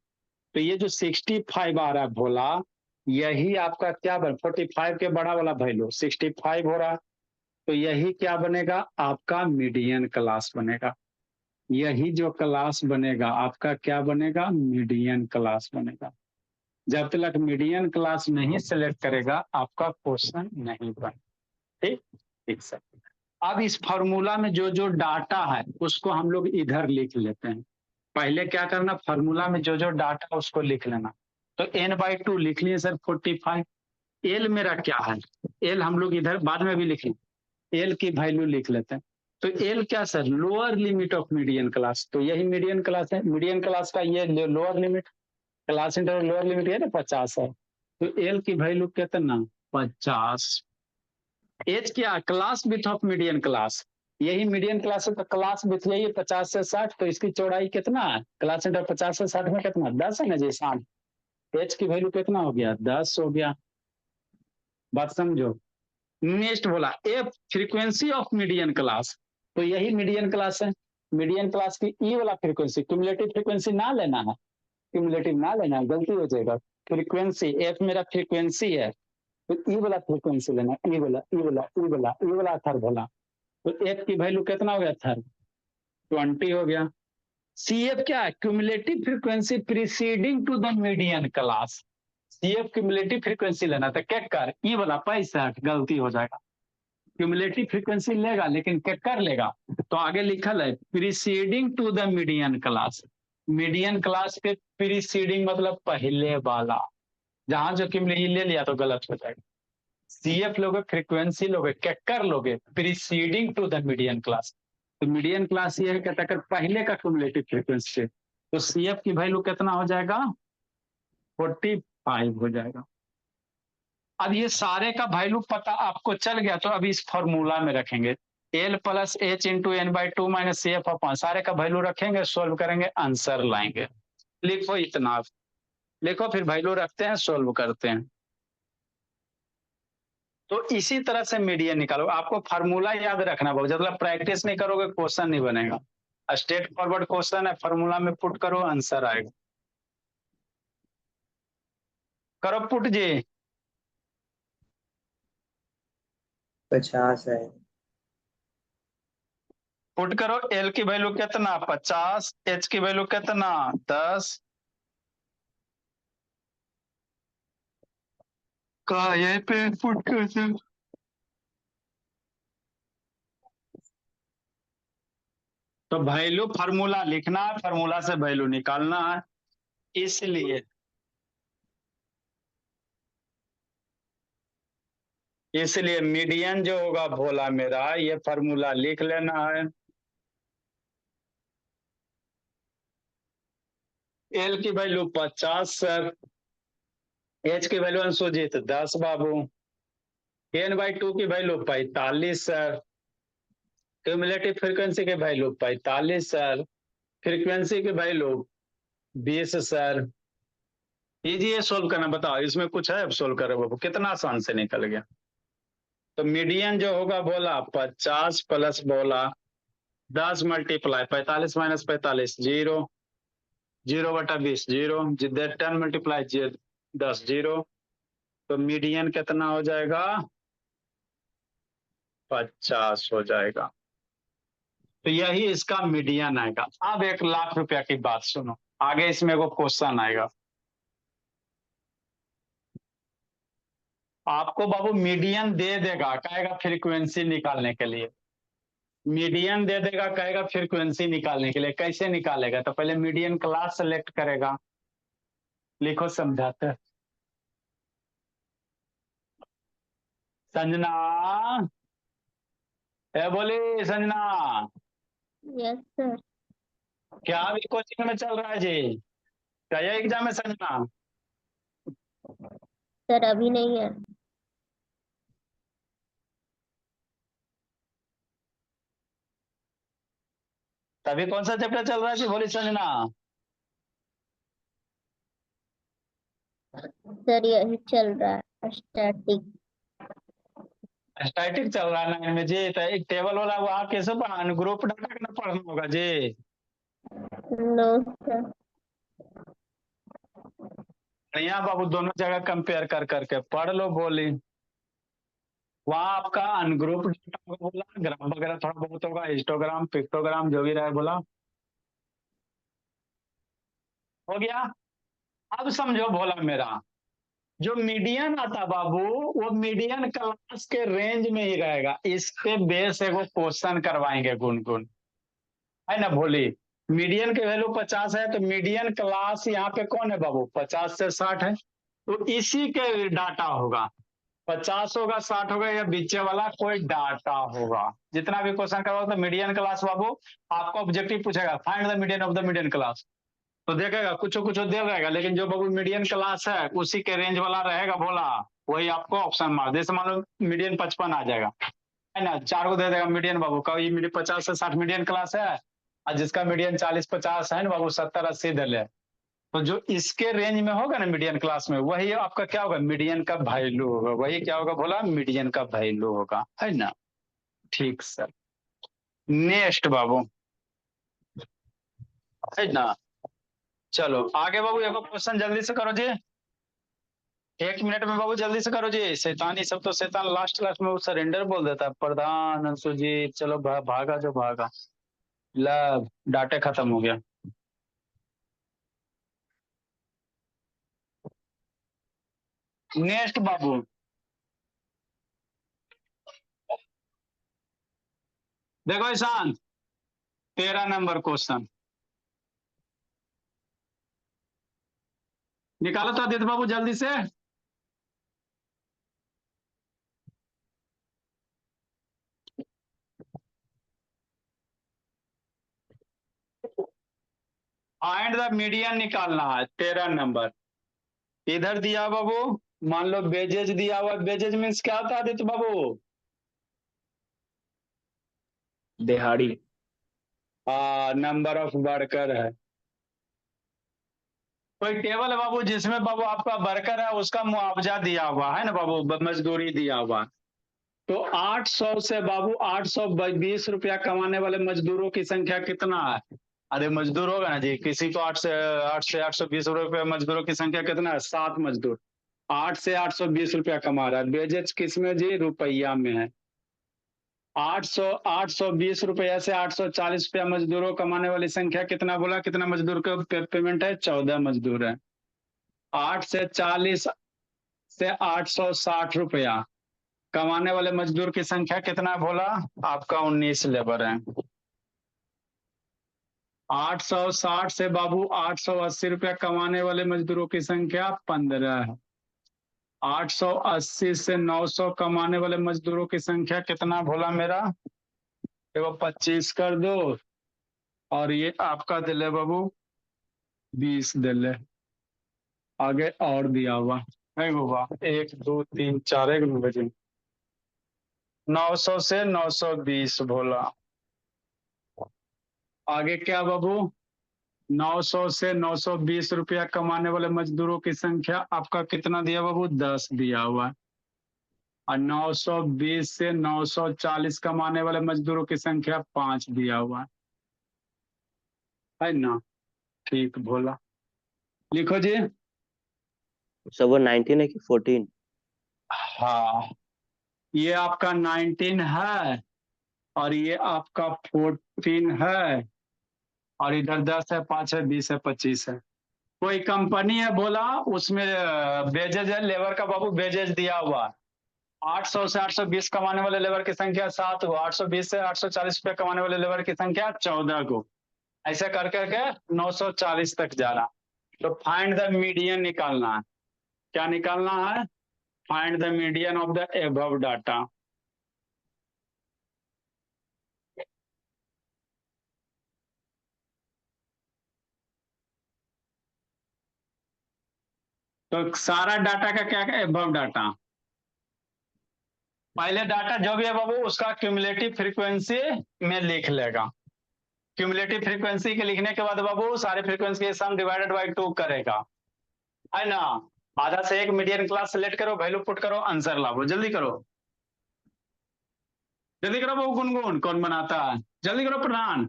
तो ये जो 65 आ रहा है भोला, यही आपका क्या बन, 45 के बड़ा वाला वैल्यू 65 हो रहा, तो यही क्या बनेगा, आपका मीडियन क्लास बनेगा। यही जो क्लास बनेगा आपका क्या बनेगा, मीडियन क्लास बनेगा। जब तक मीडियन क्लास नहीं सेलेक्ट करेगा, आपका क्वेश्चन नहीं बन। ठीक, ठीक सर। अब इस फॉर्मूला में जो जो डाटा है उसको हम लोग इधर लिख लेते हैं। पहले क्या करना, फॉर्मूला में जो जो डाटा उसको लिख लेना। तो n/2 लिख लिए सर 45। एल मेरा क्या है, एल हम लोग इधर बाद में भी लिखें, एल की वैल्यू लिख लेते हैं। तो एल क्या sir, lower limit of median class. तो यही मीडियन क्लास है, मीडियन क्लास का ये lower limit, class interval lower limit है ना 50 है। तो एल की वैल्यू कितना, 50। एच क्या, class width of median class, यही मीडियन क्लास है तो क्लास विड्थ यही 50 से 60, तो इसकी चौड़ाई कितना है, क्लास इंटर 50 से 60 में कितना, 10 है ना जी, 60। एच की वैल्यू कितना हो गया, 10 हो गया। बात समझो। नेक्स्ट बोला F, frequency of median class, तो यही मीडियन क्लास है। मीडियन क्लास की ई वाला फ्रीक्वेंसी, क्यूमुलेटिव फ्रीक्वेंसी ना लेना है, क्यूमुलेटिव ना लेना है, गलती हो जाएगा। फ्रीक्वेंसी एफ मेरा फ्रीक्वेंसी है, तो ई वाला फ्रीक्वेंसी लेना, ई वाला ई वाला ई वाला ई वाला थर बोला। तो एफ की वैल्यू कितना हो गया, थर 20 हो गया। सी एफ क्या है, cumulative frequency preceding to the median class. C F cumulative frequency लेना था, क्या कर, ई वाला 65, गलती हो जाएगा। क्यूमुलेटिव फ्रीक्वेंसी लेगा लेकिन क्या कर लेगा, तो आगे लिखल है preceding to the median class. Median class के प्रीसीडिंग मतलब पहले वाला, जहां जो क्यूमुलेटिव ले लिया तो गलत हो जाएगा। सीएफ लोगे, फ्रीक्वेंसी लोगे, क्या कर लोगे, preceding to the median class. तो मीडियन क्लास ये है कहता कर पहले का क्यूमुलेटिव फ्रीक्वेंसी, तो CF की वैल्यू कितना हो जाएगा, 45 हो जाएगा। अब ये सारे का वैल्यू पता आपको चल गया, तो अभी इस फॉर्मूला में रखेंगे L plus H into N/2 minus CF upon, सारे का वैल्यू रखेंगे, सोल्व करेंगे, आंसर लाएंगे। लिखो इतना, लिखो, फिर वैल्यू रखते हैं, सोल्व करते हैं। तो इसी तरह से मीडियन निकालो। आपको फार्मूला याद रखना बहुत, मतलब प्रैक्टिस नहीं करोगे क्वेश्चन नहीं बनेगा। स्ट्रेट फॉरवर्ड क्वेश्चन है, फार्मूला में पुट करो, आंसर आएगा। करो पुट जी। 50 है। पुट करो, L की वैल्यू कितना 50, H की वैल्यू कितना 10 का, यहीं पे पुट कर। तो वैल्यू फार्मूला लिखना है, फार्मूला से वैल्यू निकालना है, इसलिए मीडियन जो होगा भोला मेरा, ये फार्मूला लिख लेना है। L की वैल्यू 50 सर, H की वैल्यू अंशुजीत 10 बाबू, N/2 की वैल्यू 45 सर, क्यूमुलेटिव फ्रीक्वेंसी की वैल्यू 45 सर, फ्रीक्वेंसी की वैल्यू 20 सर। कीजिए सोल्व करना, बताओ इसमें कुछ है, अब सोल्व करो बाबू, कितना आसान से निकल गया। तो मीडियन जो होगा बोला 50 प्लस बोला 10 मल्टीप्लाई 45 माइनस 45 0, 0/20 0, 10 मल्टीप्लाई 10 0, तो मीडियन कितना हो जाएगा 50 हो जाएगा। तो यही इसका मीडियन आएगा। अब 1 लाख रुपया की बात सुनो, आगे इसमें वो क्वेश्चन आएगा। आपको बाबू मीडियन दे देगा, कहेगा फ्रीक्वेंसी निकालने के लिए, मीडियन दे देगा, कहेगा फ्रीक्वेंसी निकालने के लिए। कैसे निकालेगा, तो पहले मीडियन क्लास सेलेक्ट करेगा। लिखो समझाते हैं। संजना, ए बोली संजना, यस सर। क्या अभी कोचिंग में चल रहा है जी? क्या एग्जाम है संजना? सर अभी नहीं है। तभी कौन सा चैप्टर चल रहा है जी, बोली संजना? सर यही चल रहा है, स्टैटिक। स्टैटिक चल रहा है 9 में जी। तो एक टेबल वाला वहाँ कैसे पढ़ाना, ग्रुप डाटा का पढ़ना होगा जी। No sir. बढ़िया बाबू, दोनों जगह कंपेयर कर करके पढ़ लो। बोली वहाँ आपका अनग्रुप डाटा होगा, बोला ग्राम वगैरह थोड़ा बहुत होगा, हिस्टोग्राम पिक्टोग्राम जो भी रहे, बोला हो गया। अब समझो भोला मेरा, जो मीडियन आता बाबू, वो मीडियन क्लास के रेंज में ही रहेगा। इसके बेस से वो क्वेश्चन करवाएंगे गुनगुन, है ना भोली। मीडियन की वैल्यू 50 है, तो मीडियन क्लास यहाँ पे कौन है बाबू, 50 से 60 है, तो इसी के डाटा होगा। 50 होगा 60 होगा, या बीचे वाला कोई डाटा होगा। जितना भी क्वेश्चन करवाओ तो मीडियन क्लास बाबू, आपको ऑब्जेक्टिव पूछेगा find the median of the median class, तो देखेगा कुछ कुछ दे रहेगा, लेकिन जो बाबू मीडियन क्लास है उसी के रेंज वाला रहेगा भोला, वही आपको ऑप्शन मार। जैसे मान लो मीडियन 55 आ जाएगा, है ना, 4 को दे देगा मीडियन बाबू का, ये 50 से 60 मीडियन क्लास है, और जिसका मीडियन 40-50 है ना बाबू, 70-80 दे ले। तो जो इसके रेंज में होगा ना मीडियन क्लास में, वही आपका क्या होगा, मीडियन का वैल्यू होगा। वही क्या होगा बोला, मीडियन का वैल्यू होगा, है ना। ठीक सर, नेक्स्ट बाबू, है ना। चलो आगे बाबू, एक क्वेश्चन जल्दी से करो जी, 1 मिनट में बाबू, जल्दी से करो जी। शैतानी सब तो शैतान लास्ट लास्ट में वो सरेंडर बोल देता है। प्रधान अंशु जी, चलो भागा जो भागा, लब डाटा खत्म हो गया। नेक्स्ट बाबू, देखो ईशान, 13 नंबर क्वेश्चन निकालो तो आदित्य बाबू जल्दी से। फाइंड द मीडियन निकालना है 13 नंबर। इधर दिया बाबू, मान लो बेजेज दिया हुआ, बेजेज मीन्स क्या होता है आदित्य बाबू? दिहाड़ी। नंबर ऑफ वर्कर है। कोई टेबल है बाबू जिसमें बाबू आपका वर्कर है उसका मुआवजा दिया हुआ है ना बाबू, मजदूरी दिया हुआ। तो 800 से बाबू 820 रुपया कमाने वाले मजदूरों की संख्या कितना है? अरे मजदूर होगा ना जी, किसी को 8 से 820 रुपया मजदूरों की संख्या कितना है? 7 मजदूर। 8 से 820 रुपया कमा रहा है। बेजेज किसमें जी? रुपया में है। 820 रुपया से 840 रुपया मजदूरों कमाने वाली संख्या कितना बोला? कितना मजदूर का पेमेंट है? 14 मजदूर है। 8 से 40 से 860 रुपया कमाने वाले मजदूर की संख्या कितना बोला? आपका 19 लेबर है। 860 से बाबू 880 रुपया कमाने वाले मजदूरों की संख्या 15 है। 880 से 900 कमाने वाले मजदूरों की संख्या कितना बोला मेरा? देखो 25 कर दो, और ये आपका दिले बाबू 20 दिले। आगे और दिया हुआ है बाबा, 1 2 3 4 एक बजे 900 से 920 बोला। आगे क्या बाबू? 900 से 920 रुपया कमाने वाले मजदूरों की संख्या आपका कितना दिया बाबू? 10 दिया हुआ है। और 920 से 940 कमाने वाले मजदूरों की संख्या 5 दिया हुआ है ना? ठीक बोला, लिखो जी। सर वो 19 है कि 14? हाँ, ये आपका 19 है और ये आपका 14 है, और इधर 10 है, 5 है, 20 है, 25 है। कोई कंपनी है बोला, उसमें वेजेज है, लेबर का बाबू वेजेज दिया हुआ। 800 से 820 कमाने वाले लेबर की संख्या 7 को, 820 से 840 रुपये कमाने वाले लेबर की संख्या 14 को, ऐसे कर करके 940 तक जा रहा। तो फाइंड द मीडियन निकालना है। क्या निकालना है? Find the median of the above data. तो सारा डाटा का क्या है? Above data. पहले डाटा जो भी है बाबू उसका क्यूमुलेटिव फ्रीक्वेंसी में लिख लेगा। क्यूमुलेटिव फ्रीक्वेंसी के लिखने के बाद बाबू सारे फ्रीक्वेंसी के सम डिवाइडेड बाय 2 करेगा, है ना? आधा से एक मीडियन क्लास सेलेक्ट करो, वैल्यू पुट करो, आंसर लाओ। जल्दी करो, जल्दी करो बाबू। गुनगुन कौन बनाता है? जल्दी करो प्रधान।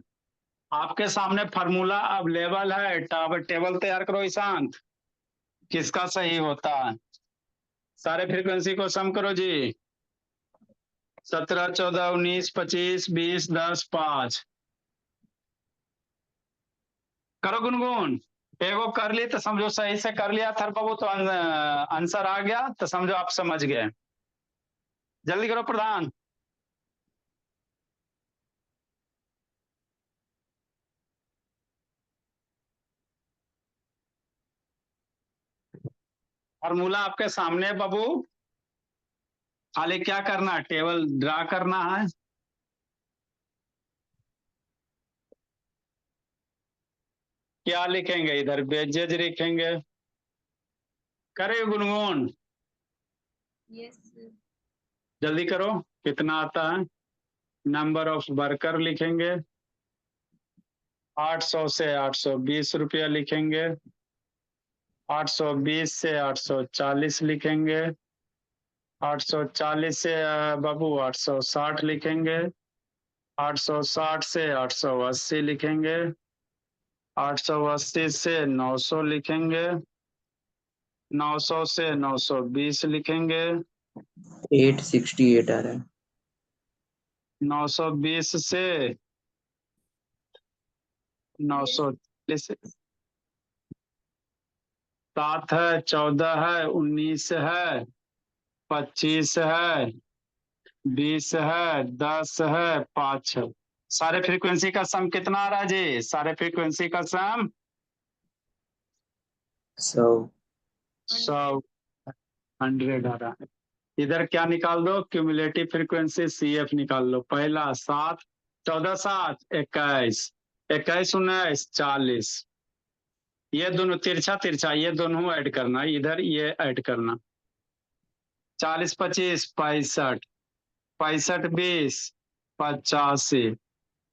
आपके सामने फार्मूला अवेलेबल है, टेबल तैयार करो ईशांत, किसका सही होता है। सारे फ्रीक्वेंसी को सम करो जी। 17 14 19 25 20 10 5 करो गुनगुन। एगो कर ली तो समझो सही से कर लिया था बाबू, तो आंसर आ गया तो समझो आप समझ गए। जल्दी करो प्रधान। फार्मूला आपके सामने है बाबू, खाली क्या करना है? टेबल ड्रा करना है। क्या लिखेंगे? इधर वेजेज लिखेंगे। करे गुनगुन, यस सर। जल्दी करो। कितना आता है? नंबर ऑफ वर्कर लिखेंगे। 800 से 820 रुपया लिखेंगे। 820 से 840 लिखेंगे। 840 से बाबू 860 लिखेंगे। 860 से 880 लिखेंगे। 880 से 900 लिखेंगे। 900 से 920 लिखेंगे। 868 आ रहा है। 920 से 940, 7 है, 14 है, 19 है, 25 है, 20 है, 10 है, 5 है। सारे फ्रीक्वेंसी का सम कितना आ रहा है जी? सारे फ्रीक्वेंसी का सम 100। 100 आ रहा है। इधर क्या निकाल दो? क्यूमुलेटिव फ्रीक्वेंसी CF निकाल लो। पहला 7, 14 7 21, 21 19 40, ये दोनों तिरछा तिरछा, ये दोनों ऐड करना, इधर ये ऐड करना। 40 25 65, 65 20 85,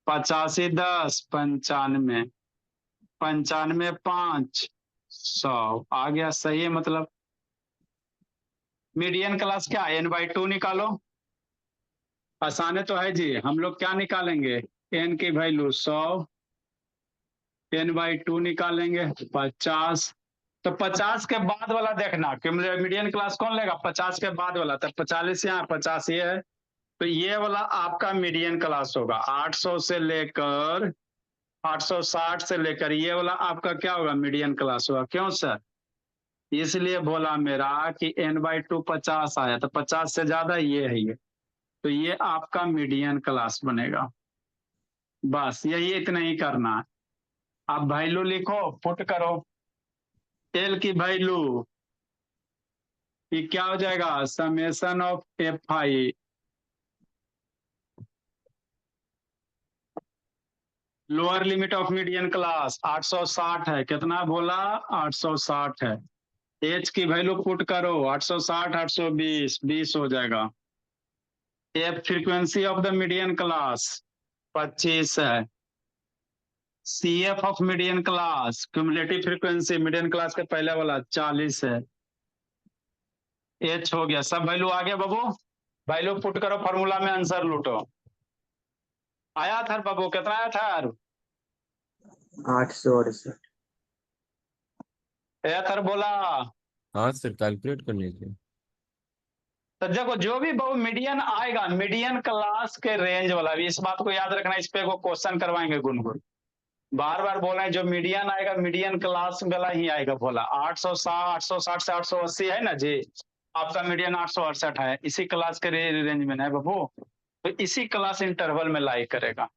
85 10 95, 95 5 100 आ गया। सही है। मतलब मीडियन क्लास क्या है? n/2 निकालो। आसान है तो है जी। हम लोग क्या निकालेंगे? n की वैल्यू 100, n/2 निकालेंगे 50। तो 50 के बाद वाला देखना कि मीडियन क्लास कौन लेगा? 50 के बाद वाला। तो 45 यहाँ, 50 ये है, तो ये वाला आपका मीडियन क्लास होगा। 800 से लेकर 860 से लेकर ये वाला आपका क्या होगा? मीडियन क्लास होगा। क्यों सर? इसलिए बोला मेरा कि n/2 50 आया, तो 50 से ज्यादा ये है ये, तो ये आपका मीडियन क्लास बनेगा। बस यही इतना ही करना है। आप वैल्यू लिखो, पुट करो। एल की वैल्यू ये क्या हो जाएगा? Summation of Fi lower limit of median class 860 है। कितना बोला? 860 है। एच की वैल्यू पुट करो, 860 820 20 हो जाएगा। F frequency of the median class 25 है। C F of median class cumulative frequency median class के पहले वाला 40 है। एच हो गया। सब वैल्यू आ गया बाबू। वैल्यू पुट करो, फॉर्मूला में आंसर लूटो। आया था बाबू? कितना आया था? 868। आया था बोला। हाँ सर, कैलकुलेट कर लीजिए। तो देखो जो भी बहु मीडियन आएगा, मीडियन क्लास के रेंज वाला भी, इस बात को याद रखना। इस पे को क्वेश्चन करवाएंगे गुनगुन। बार बार बोल रहे हैं, जो मीडियन आएगा मीडियन क्लास वाला ही आएगा। बोला 860 से 880 है ना जी, आपका मीडियन 868 है। इसी क्लास के रेंज में है बाबू, तो इसी क्लास इंटरवल में लाई करेगा,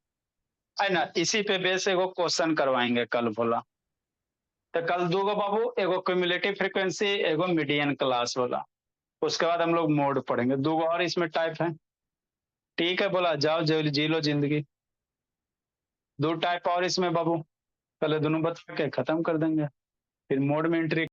है ना। इसी पे बेस एगो क्वेश्चन करवाएंगे कल। बोला तो कल दो गो बाबू, एगो क्यूमुलेटिव फ्रीक्वेंसी, एगो मीडियन क्लास वाला। उसके बाद हम लोग मोड पढ़ेंगे। दो और इसमें टाइप है। ठीक है। बोला जाओ जी लो जिंदगी। 2 टाइप और इसमें बाबू, पहले दोनों बता के खत्म कर देंगे, फिर मोड में एंट्री